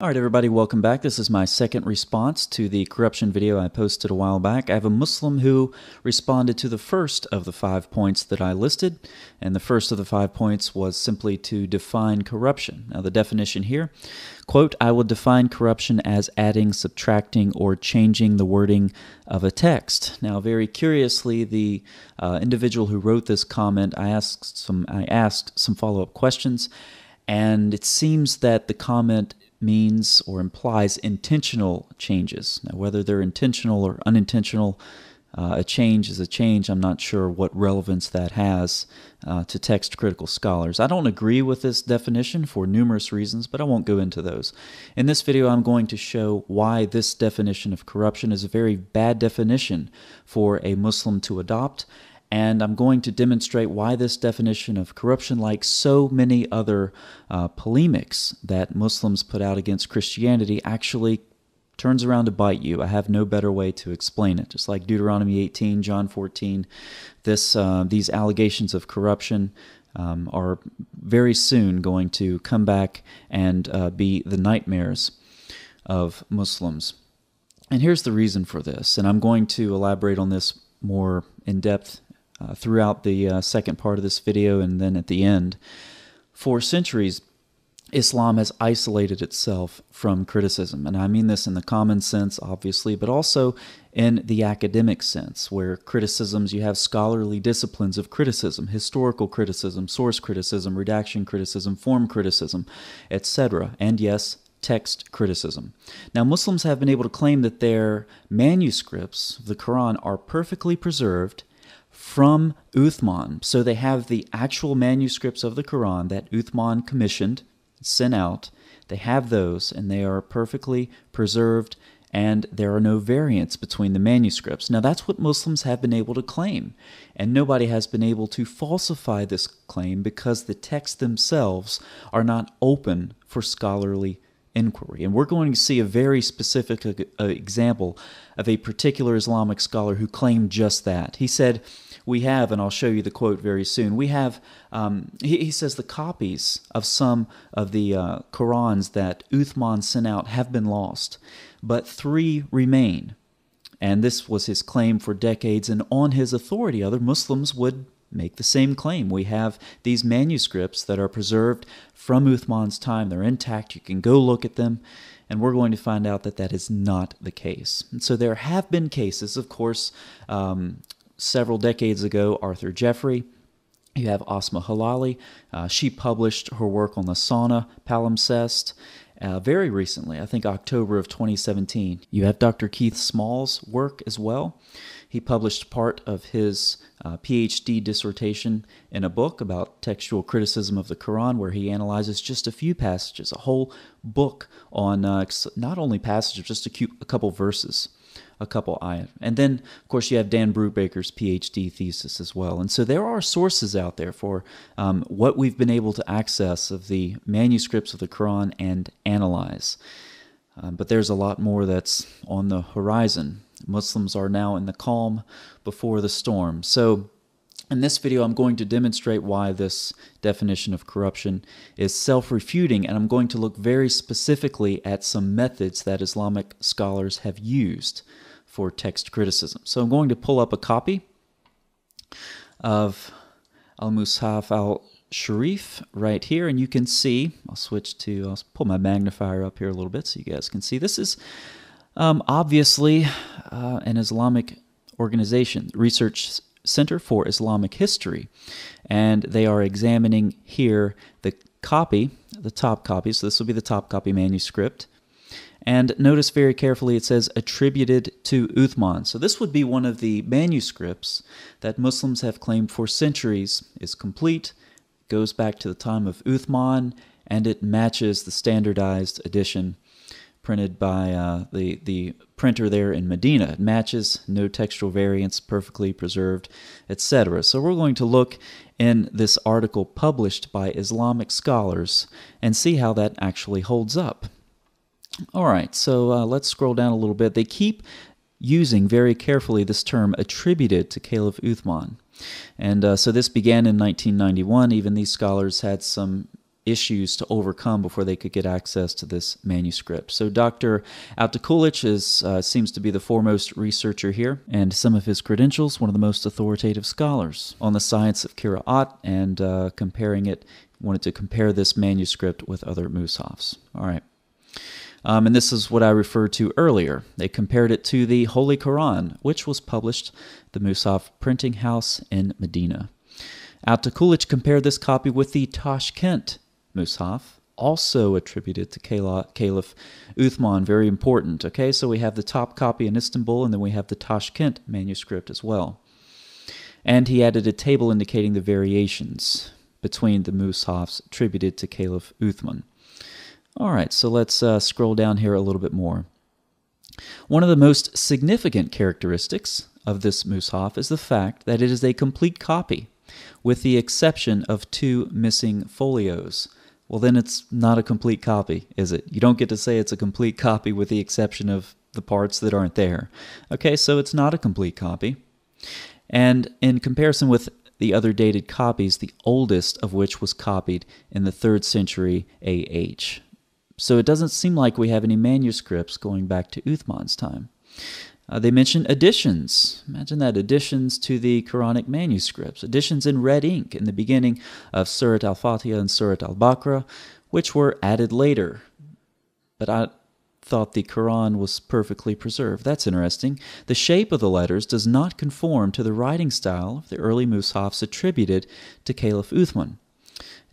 Alright everybody, welcome back. This is my second response to the corruption video I posted a while back. I have a Muslim who responded to the first of the 5 points that I listed, and the first of the 5 points was simply to define corruption. Now the definition here, quote, I will define corruption as adding, subtracting, or changing the wording of a text. Now very curiously, the individual who wrote this comment, I asked some follow-up questions, and it seems that the comment means or implies intentional changes. Now, whether they're intentional or unintentional, a change is a change. I'm not sure what relevance that has to text-critical scholars. I don't agree with this definition for numerous reasons, but I won't go into those. In this video, I'm going to show why this definition of corruption is a very bad definition for a Muslim to adopt, and I'm going to demonstrate why this definition of corruption, like so many other polemics that Muslims put out against Christianity, actually turns around to bite you. I have no better way to explain it. Just like Deuteronomy 18, John 14, these allegations of corruption are very soon going to come back and be the nightmares of Muslims. And here's the reason for this, and I'm going to elaborate on this more in depth throughout the second part of this video and then at the end. For centuries, Islam has isolated itself from criticism, and I mean this in the common sense, obviously, but also in the academic sense, where criticisms, you have scholarly disciplines of criticism, historical criticism, source criticism, redaction criticism, form criticism, etc., and yes, text criticism. Now, Muslims have been able to claim that their manuscripts of the Quran are perfectly preserved from Uthman. So they have the actual manuscripts of the Quran that Uthman commissioned, sent out. They have those, and they are perfectly preserved, and there are no variants between the manuscripts. Now, that's what Muslims have been able to claim, and nobody has been able to falsify this claim because the texts themselves are not open for scholarly inquiry. And we're going to see a very specific example of a particular Islamic scholar who claimed just that. He said, we have, and I'll show you the quote very soon, we have, he says the copies of some of the Qurans that Uthman sent out have been lost, but 3 remain. And this was his claim for decades, and on his authority, other Muslims would make the same claim. We have these manuscripts that are preserved from Uthman's time. They're intact. You can go look at them, and we're going to find out that that is not the case. And so there have been cases, of course, several decades ago, Arthur Jeffrey. You have Asma Halali. She published her work on the Sauna palimpsest very recently, I think October of 2017. You have Dr. Keith Small's work as well. He published part of his PhD dissertation in a book about textual criticism of the Quran, where he analyzes just a few passages, a whole book on not only passages, just a couple verses, a couple ayat. And then, of course, you have Dan Brubaker's PhD thesis as well. And so there are sources out there for what we've been able to access of the manuscripts of the Quran and analyze. But there's a lot more that's on the horizon. Muslims are now in the calm before the storm. So in this video, I'm going to demonstrate why this definition of corruption is self-refuting, and I'm going to look very specifically at some methods that Islamic scholars have used for text criticism. So I'm going to pull up a copy of Al-Mushaf al-Sharif right here, and you can see, I'll pull my magnifier up here a little bit so you guys can see. This is obviously an Islamic organization, Research Center for Islamic History, and they are examining here the copy, the top copy, so this will be the Topkapi manuscript. And notice very carefully it says attributed to Uthman. So this would be one of the manuscripts that Muslims have claimed for centuries is complete, goes back to the time of Uthman, and it matches the standardized edition printed by the printer there in Medina. It matches, no textual variants, perfectly preserved, etc. So we're going to look in this article published by Islamic scholars and see how that actually holds up. All right, so let's scroll down a little bit. They keep using very carefully this term attributed to Caliph Uthman. And so this began in 1991. Even these scholars had some issues to overcome before they could get access to this manuscript. So Dr. Altakulic seems to be the foremost researcher here, and some of his credentials, one of the most authoritative scholars on the science of Qira'at, and wanted to compare this manuscript with other mushafs. All right. And this is what I referred to earlier. They compared it to the Holy Quran, which was published the Mushaf printing house in Medina. Altakulic compared this copy with the Tashkent Mushaf, also attributed to Caliph Uthman. Very important. Okay, so we have the Topkapi in Istanbul, and then we have the Tashkent manuscript as well. And he added a table indicating the variations between the mushafs attributed to Caliph Uthman. All right, so let's scroll down here a little bit more. One of the most significant characteristics of this mushaf is the fact that it is a complete copy, with the exception of 2 missing folios. Well, then it's not a complete copy, is it? You don't get to say it's a complete copy with the exception of the parts that aren't there. Okay, so it's not a complete copy. And in comparison with the other dated copies, the oldest of which was copied in the 3rd century AH. So it doesn't seem like we have any manuscripts going back to Uthman's time. They mention additions. Imagine that, additions to the Quranic manuscripts. Additions in red ink in the beginning of Surat al-Fatiha and Surat al-Baqarah, which were added later. But I thought the Quran was perfectly preserved. That's interesting. The shape of the letters does not conform to the writing style of the early mushafs attributed to Caliph Uthman.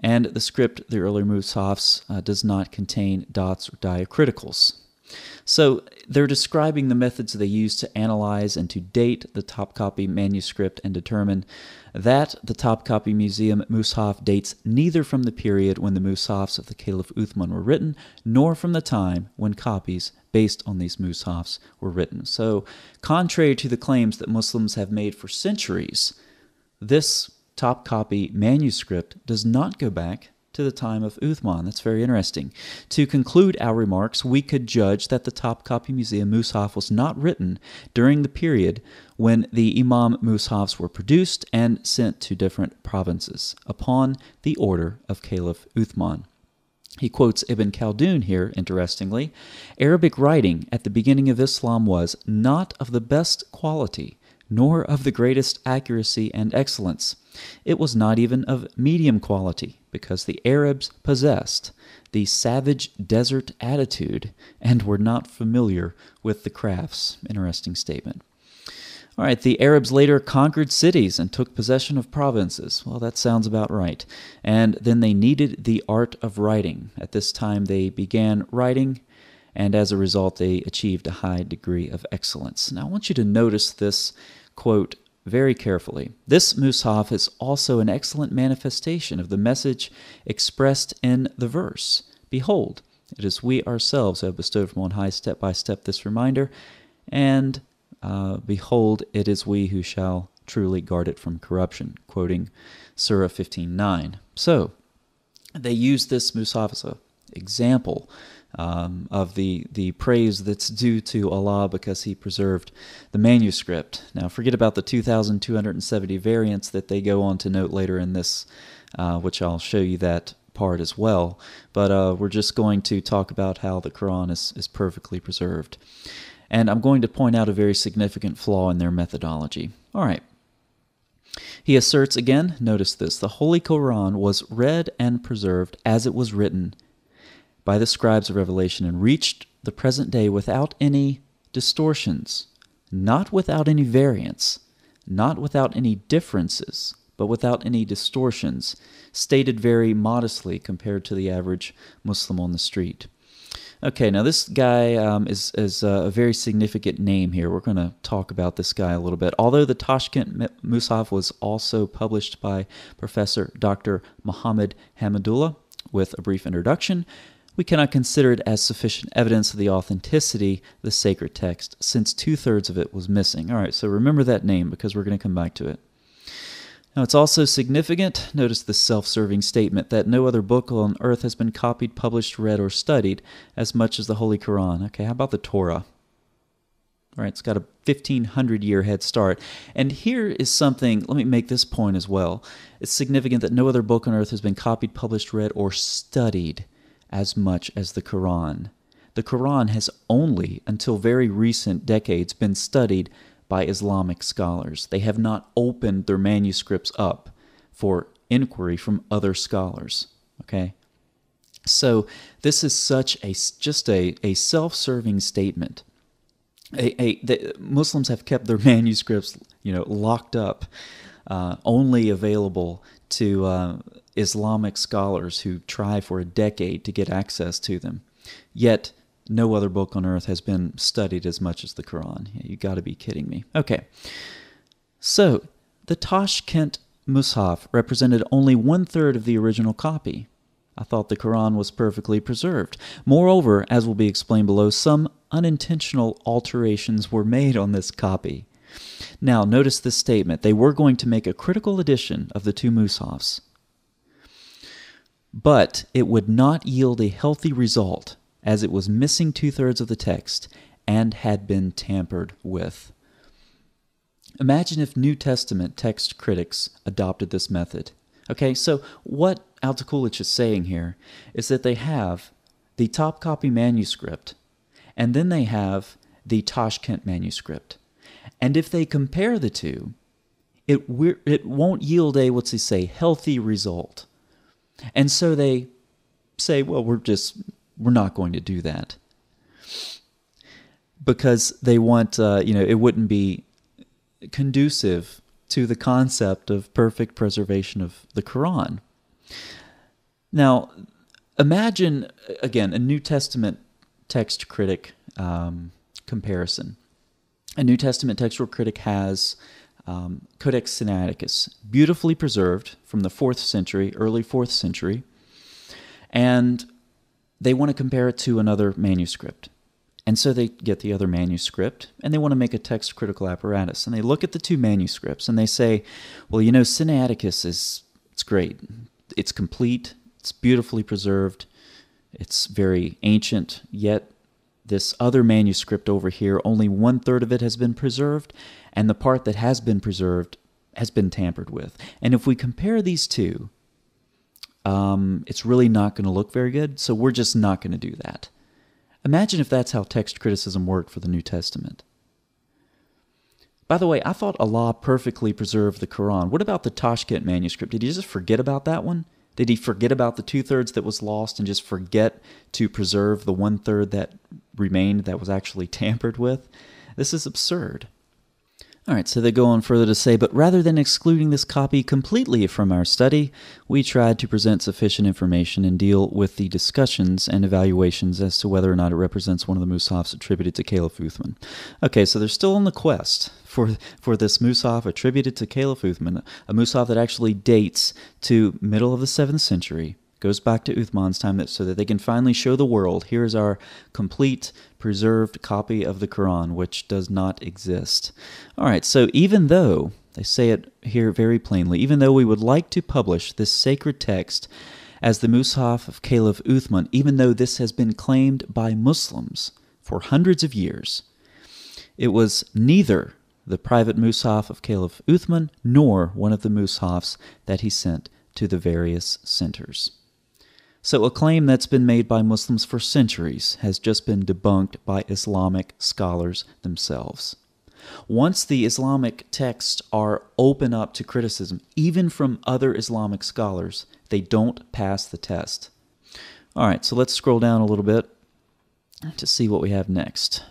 And the script, the early mushafs, does not contain dots or diacriticals. So they're describing the methods they used to analyze and to date the Topkapi manuscript and determine that the Topkapi Museum mushaf dates neither from the period when the mushafs of the Caliph Uthman were written, nor from the time when copies based on these mushafs were written. So contrary to the claims that Muslims have made for centuries, this Topkapi manuscript does not go back to the time of Uthman. That's very interesting. To conclude our remarks, we could judge that the Topkapi Museum mushaf was not written during the period when the Imam mushafs were produced and sent to different provinces upon the order of Caliph Uthman. He quotes Ibn Khaldun here, interestingly. Arabic writing at the beginning of Islam was not of the best quality, nor of the greatest accuracy and excellence. It was not even of medium quality, because the Arabs possessed the savage desert attitude and were not familiar with the crafts. Interesting statement. All right, the Arabs later conquered cities and took possession of provinces. Well, that sounds about right. And then they needed the art of writing. At this time, they began writing, and as a result, they achieved a high degree of excellence. Now, I want you to notice this quote very carefully. This mushaf is also an excellent manifestation of the message expressed in the verse. Behold, it is we ourselves who have bestowed from on high step by step this reminder, and behold, it is we who shall truly guard it from corruption, quoting Surah 15:9. So, they use this mushaf as an example of the praise that's due to Allah because He preserved the manuscript. Now, forget about the 2,270 variants that they go on to note later in this, which I'll show you that part as well. But we're just going to talk about how the Quran is perfectly preserved. And I'm going to point out a very significant flaw in their methodology. All right. He asserts again, notice this, the Holy Quran was read and preserved as it was written by the scribes of Revelation and reached the present day without any distortions, not without any variants, not without any differences, but without any distortions, stated very modestly compared to the average Muslim on the street. Okay, now this guy is a very significant name here. We're going to talk about this guy a little bit. Although the Tashkent Mushaf was also published by Professor Dr. Muhammad Hamidullah with a brief introduction, we cannot consider it as sufficient evidence of the authenticity of the sacred text, since 2/3 of it was missing. All right, so remember that name because we're going to come back to it. Now, it's also significant, notice the self-serving statement, that no other book on earth has been copied, published, read, or studied as much as the Holy Quran. Okay, how about the Torah? Right, it's got a 1,500-year head start. And here is something, let me make this point as well. It's significant that no other book on earth has been copied, published, read, or studied as much as the Quran. The Quran has only, until very recent decades, been studied by Islamic scholars. They have not opened their manuscripts up for inquiry from other scholars. Okay? So this is such just a self-serving statement. The Muslims have kept their manuscripts, locked up, only available to Islamic scholars who try for a decade to get access to them. Yet, no other book on earth has been studied as much as the Quran. You got to be kidding me. Okay, so the Tashkent Mus'haf represented only 1/3 of the original copy. I thought the Quran was perfectly preserved. Moreover, as will be explained below, some unintentional alterations were made on this copy. Now, notice this statement. They were going to make a critical edition of the two Mus'hafs, but it would not yield a healthy result, as it was missing 2/3 of the text and had been tampered with. Imagine if New Testament text critics adopted this method. Okay, so what Altikulich is saying here is that they have the Topkapi manuscript, and then they have the Tashkent manuscript. And if they compare the two, it won't yield a, healthy result. And so they say, well, we're not going to do that. Because they want, it wouldn't be conducive to the concept of perfect preservation of the Quran. Now, imagine, again, a New Testament text critic comparison. A New Testament textual critic has Codex Sinaiticus, beautifully preserved from the 4th century, early 4th century, and they want to compare it to another manuscript. And so they get the other manuscript, and they want to make a text critical apparatus. And they look at the two manuscripts, and they say, well, Sinaiticus it's great. It's complete. It's beautifully preserved. It's very ancient, yet this other manuscript over here, only 1/3 of it has been preserved, and the part that has been preserved has been tampered with. And if we compare these two, it's really not going to look very good, so we're just not going to do that. Imagine if that's how text criticism worked for the New Testament. By the way, I thought Allah perfectly preserved the Quran. What about the Tashkent manuscript? Did he just forget about that one? Did he forget about the 2/3 that was lost and just forget to preserve the 1/3 that remained that was actually tampered with? This is absurd. All right, so they go on further to say, but rather than excluding this copy completely from our study, we tried to present sufficient information and deal with the discussions and evaluations as to whether or not it represents one of the Mus'hafs attributed to Caliph Uthman. Okay, so they're still on the quest for this Mus'haf attributed to Caliph Uthman, a Mus'haf that actually dates to middle of the 7th century, goes back to Uthman's time, so that they can finally show the world, here's our complete, preserved copy of the Quran, which does not exist. All right, so even though, they say it here very plainly, even though we would like to publish this sacred text as the Mus'haf of Caliph Uthman, even though this has been claimed by Muslims for hundreds of years, it was neither the private Mus'haf of Caliph Uthman nor one of the Mus'hafs that he sent to the various centers. So a claim that's been made by Muslims for centuries has just been debunked by Islamic scholars themselves. Once the Islamic texts are open up to criticism, even from other Islamic scholars, they don't pass the test. All right, so let's scroll down a little bit to see what we have next.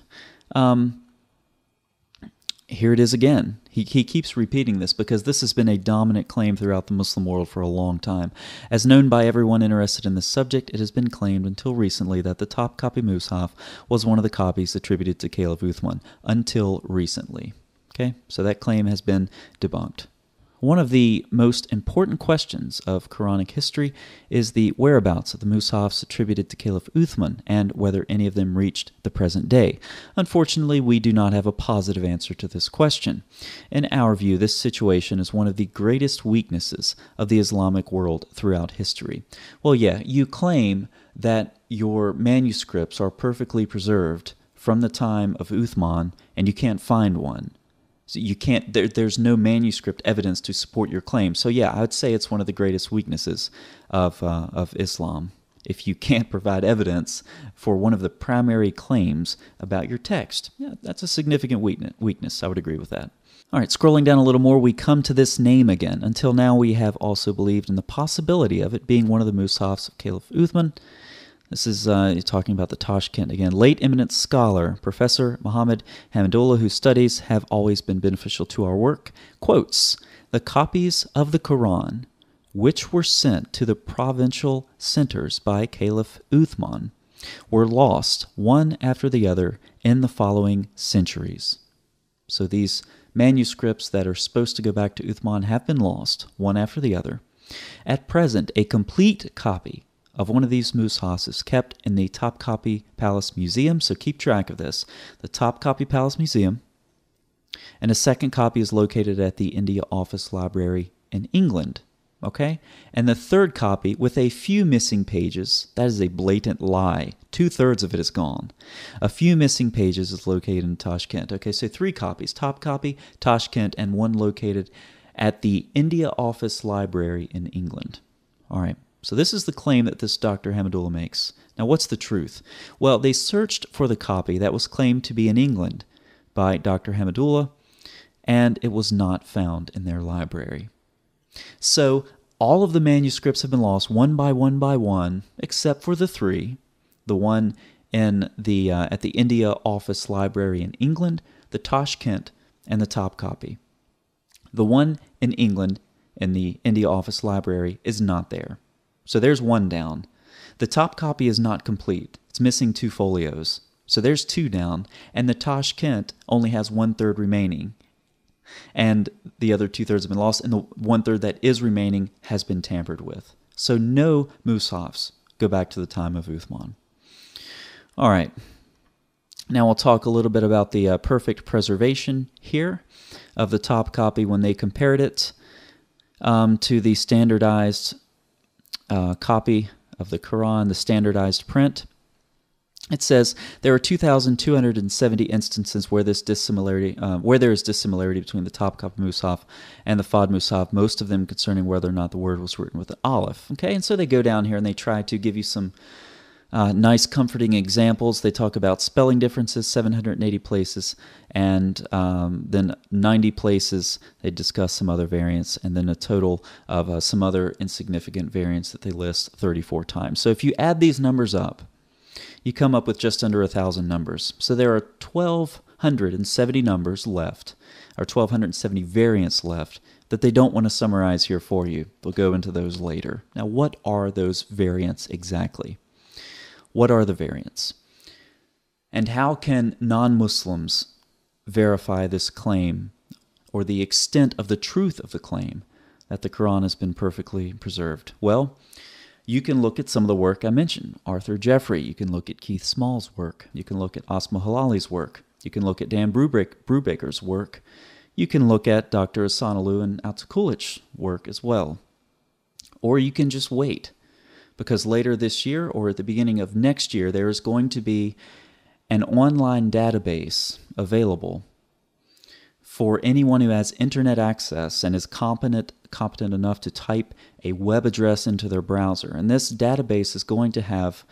Here it is again. He keeps repeating this because this has been a dominant claim throughout the Muslim world for a long time. As known by everyone interested in this subject, it has been claimed until recently that the Topkapi Mus'haf was one of the copies attributed to Caliph Uthman. Until recently. Okay, so that claim has been debunked. One of the most important questions of Quranic history is the whereabouts of the Mus'hafs attributed to Caliph Uthman and whether any of them reached the present day. Unfortunately, we do not have a positive answer to this question. In our view, this situation is one of the greatest weaknesses of the Islamic world throughout history. Well, yeah, you claim that your manuscripts are perfectly preserved from the time of Uthman, and you can't find one. So you can't. There's no manuscript evidence to support your claim. So yeah, I would say it's one of the greatest weaknesses of Islam. If you can't provide evidence for one of the primary claims about your text, yeah, that's a significant weakness. I would agree with that. All right, scrolling down a little more, we come to this name again. Until now, we have also believed in the possibility of it being one of the Mushafs of Caliph Uthman. This is talking about the Tashkent again. Late eminent scholar, Professor Muhammad Hamidullah, whose studies have always been beneficial to our work, quotes, "The copies of the Quran, which were sent to the provincial centers by Caliph Uthman, were lost one after the other in the following centuries." So these manuscripts that are supposed to go back to Uthman have been lost one after the other. At present, a complete copy of one of these mushafs is kept in the Topkapi Palace Museum, so keep track of this. The Topkapi Palace Museum, and a second copy is located at the India Office Library in England. Okay? And the third copy, with a few missing pages, that is a blatant lie. 2/3 of it is gone. A few missing pages is located in Tashkent. Okay, so 3 copies, Topkapi, Tashkent, and one located at the India Office Library in England. All right. So this is the claim that this Dr. Hamidullah makes. Now, what's the truth? Well, they searched for the copy that was claimed to be in England by Dr. Hamidullah, and it was not found in their library. So all of the manuscripts have been lost one by one, except for the 3. The one in the at the India Office Library in England, the Tashkent, and the Topkapi. The one in England in the India Office Library is not there. So there's 1 down. The Topkapi is not complete. It's missing 2 folios. So there's 2 down. And the Tashkent only has 1/3 remaining. And the other 2/3 have been lost, and the 1/3 that is remaining has been tampered with. So no mushafs go back to the time of Uthman. All right. Now we'll talk a little bit about the perfect preservation here of the Topkapi when they compared it to the standardized copy of the Quran, the standardized print. It says there are 2,270 instances where there is dissimilarity between the Topkapi Mushaf and the Fard Mushaf, most of them concerning whether or not the word was written with an aleph. Okay, and so they go down here and they try to give you some nice, comforting examples. They talk about spelling differences, 780 places, and then 90 places. They discuss some other variants, and then a total of some other insignificant variants that they list 34 times. So if you add these numbers up, you come up with just under 1,000 numbers. So there are 1,270 numbers left, or 1,270 variants left, that they don't want to summarize here for you. They'll go into those later. Now, what are those variants exactly? What are the variants? And how can non-Muslims verify this claim, or the extent of the truth of the claim that the Quran has been perfectly preserved? Well, you can look at some of the work I mentioned. Arthur Jeffrey, you can look at Keith Small's work, you can look at Asma Halali's work, you can look at Dan Brubaker's work, you can look at Dr. Asanalu and Altikulich's work as well. Or you can just wait, because later this year or at the beginning of next year, there is going to be an online database available for anyone who has internet access and is competent enough to type a web address into their browser. And this database is going to have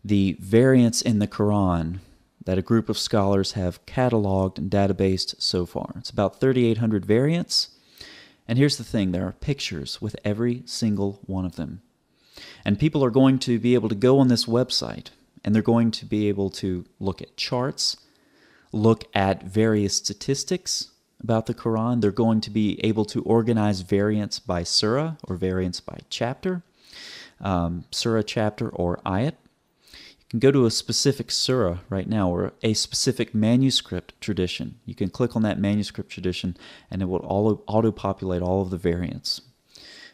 the variants in the Quran that a group of scholars have cataloged and databased so far. It's about 3,800 variants. And here's the thing, there are pictures with every single one of them. And people are going to be able to go on this website, and they're going to be able to look at charts, look at various statistics about the Quran. They're going to be able to organize variants by surah or variants by chapter, surah, chapter, or ayat. You can go to a specific surah right now, or a specific manuscript tradition. You can click on that manuscript tradition, and it will auto-populate all of the variants.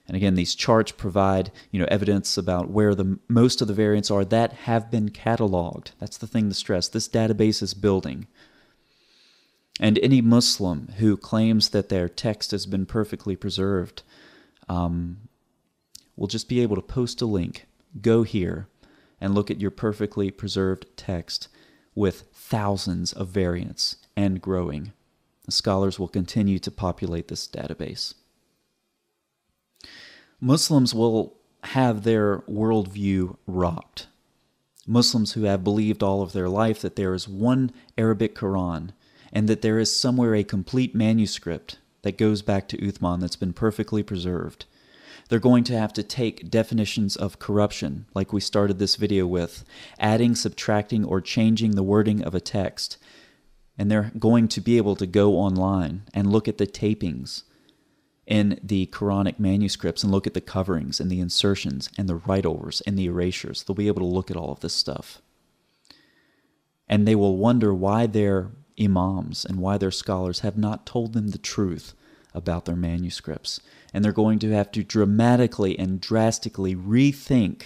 And again, these charts provide, evidence about where the most of the variants are that have been cataloged. That's the thing to stress. This database is building. And any Muslim who claims that their text has been perfectly preserved will just be able to post a link, go here, and look at your perfectly preserved text with thousands of variants and growing. The scholars will continue to populate this database. Muslims will have their worldview rocked. Muslims who have believed all of their life that there is one Arabic Quran and that there is somewhere a complete manuscript that goes back to Uthman that's been perfectly preserved. They're going to have to take definitions of corruption, like we started this video with, adding, subtracting, or changing the wording of a text. And they're going to be able to go online and look at the tapings in the Quranic manuscripts and look at the coverings and the insertions and the write-overs and the erasures. They'll be able to look at all of this stuff. And they will wonder why their imams and why their scholars have not told them the truth about their manuscripts. And they're going to have to dramatically and drastically rethink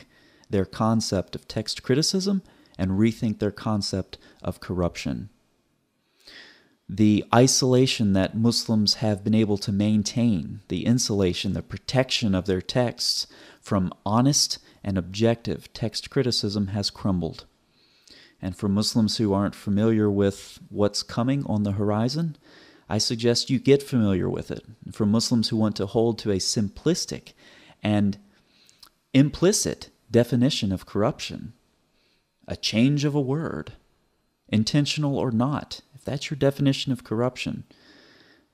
their concept of text criticism and rethink their concept of corruption. The isolation that Muslims have been able to maintain, the insulation, the protection of their texts from honest and objective text criticism has crumbled. And for Muslims who aren't familiar with what's coming on the horizon, I suggest you get familiar with it. For Muslims who want to hold to a simplistic and implicit definition of corruption, a change of a word, intentional or not, if that's your definition of corruption,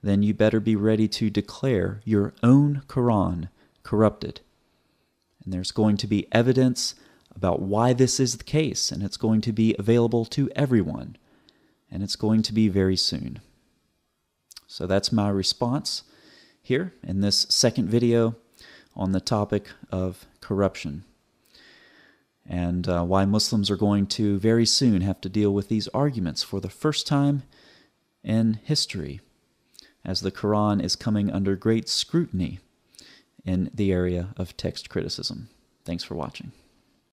then you better be ready to declare your own Quran corrupted. And there's going to be evidence about why this is the case, and it's going to be available to everyone, and it's going to be very soon. So that's my response here in this second video on the topic of corruption, and why Muslims are going to very soon have to deal with these arguments for the first time in history, as the Quran is coming under great scrutiny in the area of text criticism. Thanks for watching.